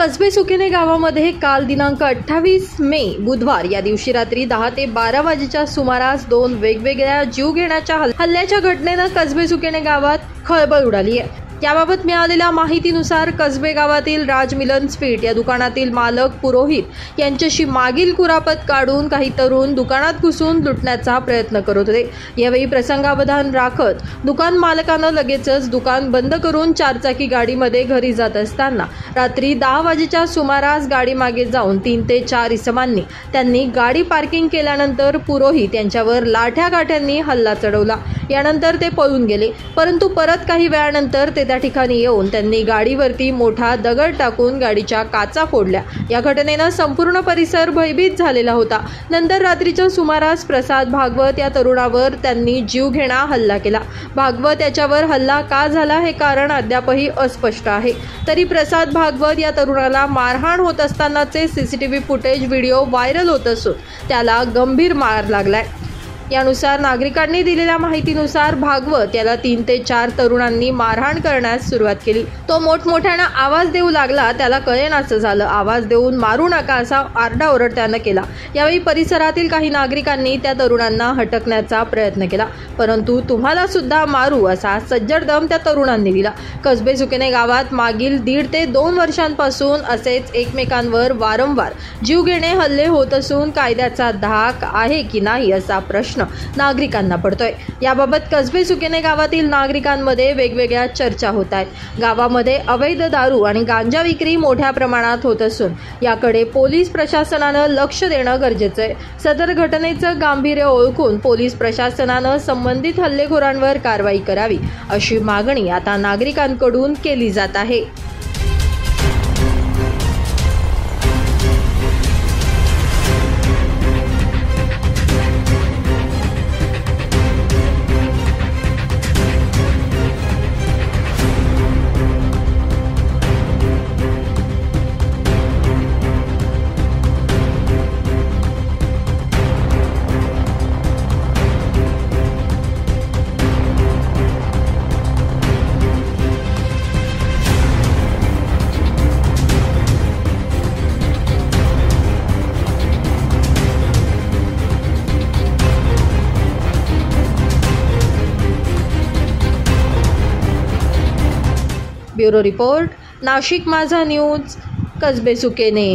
कसबे सुकेने गावामध्ये काल दिनांक 28 मे बुधवार या दिवशी रात्री 10 ते 12 वाजेच्या सुमारास दोन वेगवेगळ्या जीव घेण्याच्या हल्ल्याच्या घटनेनं कसबे सुकेने गावात खळबळ उडाली आहे। याबाबत मिळालेल्या माहितीनुसार कसबे गावातील राज मिलन स्वीट या दुकानातील मालक पुरोहित यांच्याशी मागील कुरापत काढून काही तरुण दुकानात घुसून लुटण्याचा प्रयत्न करत होते। यावेळी प्रसंगावधान राखत दुकान मालकानं लगेचच दुकान बंद करून चारचाकी गाडीमध्ये घरी जात असताना रात्री 10 वाजेच्या सुमारास गाडी मागे जाऊन 3 ते 4 इसमांनी त्यांनी गाडी पार्किंग केल्यानंतर पुरोहित यांच्यावर लाठ्या काठ्यांनी हल्ला चढवला। यानंतर ते पळून गेले, परंतु परत काही वेळानंतर ते त्या ठिकाणी येऊन त्यांनी गाडीवरती मोठा दगड टाकून गाडीच्या काचा फोडल्या। या घटनेनं संपूर्ण परिसर भयभीत झालेला होता। नंतर रात्रीच्या सुमारास प्रसाद भागवत या तरुणावर त्यांनी जीवघेणा हल्ला केला। भागवत याच्यावर हल्ला का झाला हे कारण अद्यापही अस्पष्ट आहे। तरी प्रसाद भागवत या तरुणाला मारहाण होत असतानाचे सीसीटीव्ही फुटेज व्हिडिओ व्हायरल होत असून त्याला गंभीर मार लागलाय। यानुसार नागरिकांनी दिलेल्या माहितीनुसार भागवत याला 3 ते 4 तरुणांनी मारहाण करण्यास सुरुवात केली। तो मोठमोठ्याने आवाज देऊ लागला, त्याला कळेनासं झालं। आवाज देऊन मारू नका असा आरडाओरड त्यानं केला। यावेळी परिसरातील काही नागरिकांनी त्या तरुणांना हटकण्याचा प्रयत्न केला, परंतु तुम्हाला सुद्धा मारू असा सज्जड दम त्या तरुणांनी दिला। कसबे सुकेने गावात मागील 1.5 ते 2 वर्षांपासून असेच एकमेकांवर वारंवार जीवघेणे हल्ले होत असून कायद्याचा धाक आहे की नाही असा प्रश्न नागरिकांना पडतोय। याबाबत कसबे सुकेने गावातील नागरिकांमध्ये वेगवेगळ्या चर्चा होत आहेत। गावामध्ये अवैध दारू आणि गांजा विक्री मोठ्या प्रमाणात होत असून याकडे पोलीस प्रशासनानं लक्ष देणं गरजेचं आहे। सदर घटनेचं गांभीर्य ओळखून पोलीस प्रशासनानं संबंधित हल्लेखोरांवर कारवाई करावी अशी मागणी आता नागरिकांकडून केली जात आहे। ब्युरो रिपोर्ट, नाशिक माझा न्यूज, कसबे सुकेने।